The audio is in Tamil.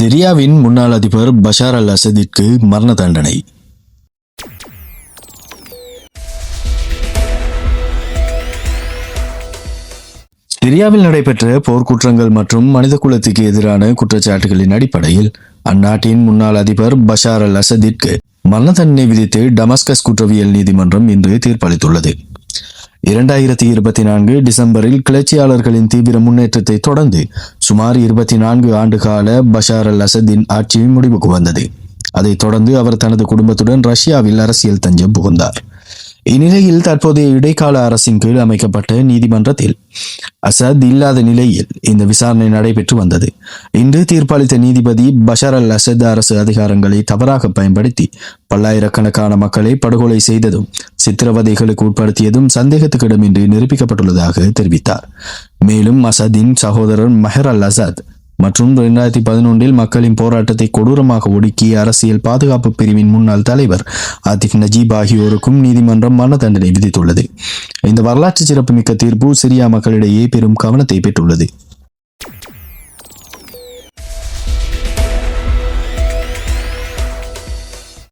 சிரியாவின் முன்னாள் அதிபர் பஷார் அல் அசதிற்கு மரண தண்டனை. சிரியாவில் நடைபெற்ற போர்க்குற்றங்கள் மற்றும் மனித குலத்துக்கு எதிரான குற்றச்சாட்டுகளின் அடிப்படையில் அந்நாட்டின் முன்னாள் அதிபர் பஷார் அல் அசதிற்கு மரண தண்டனை விதித்து டமாஸ்கஸ் குற்றவியல் நீதிமன்றம் இன்று தீர்ப்பளித்துள்ளது. 2024 டிசம்பரில் கிளர்ச்சியாளர்களின் தீவிர முன்னேற்றத்தை தொடர்ந்து சுமார் 24 ஆண்டு கால பஷார் அல் அசதின் ஆட்சி முடிவுக்கு வந்தது. அதைத் தொடர்ந்து அவர் தனது குடும்பத்துடன் ரஷ்யாவில் அரசியல் தஞ்சம் புகுந்தார். இந்நிலையில் தற்போதைய இடைக்கால அரசின் கீழ் அமைக்கப்பட்ட நீதிமன்றத்தில் அசத் இல்லாத நிலையில் இந்த விசாரணை நடைபெற்று வந்தது. இன்று தீர்ப்பளித்த நீதிபதி பஷார் அல் அசத் அரசு அதிகாரங்களை தவறாக பயன்படுத்தி பல்லாயிரக்கணக்கான மக்களை படுகொலை செய்ததும் சித்திரவதைகளுக்கு உட்படுத்தியதும் சந்தேகத்துக்கிடமின்றி நிரூபிக்கப்பட்டுள்ளதாக தெரிவித்தார். மேலும் அசதின் சகோதரர் மெஹர் அல் அசாத் மற்றும் 2011 மக்களின் போராட்டத்தை கொடூரமாக ஒடுக்கிய அரசியல் பாதுகாப்பு பிரிவின் முன்னாள் தலைவர் ஆதிப் நஜீப் ஆகியோருக்கும் நீதிமன்றம் மரண தண்டனை விதித்துள்ளது. இந்த வரலாற்று சிறப்புமிக்க தீர்ப்பு சிரியா மக்களிடையே பெரும் கவனத்தை பெற்றுள்ளது.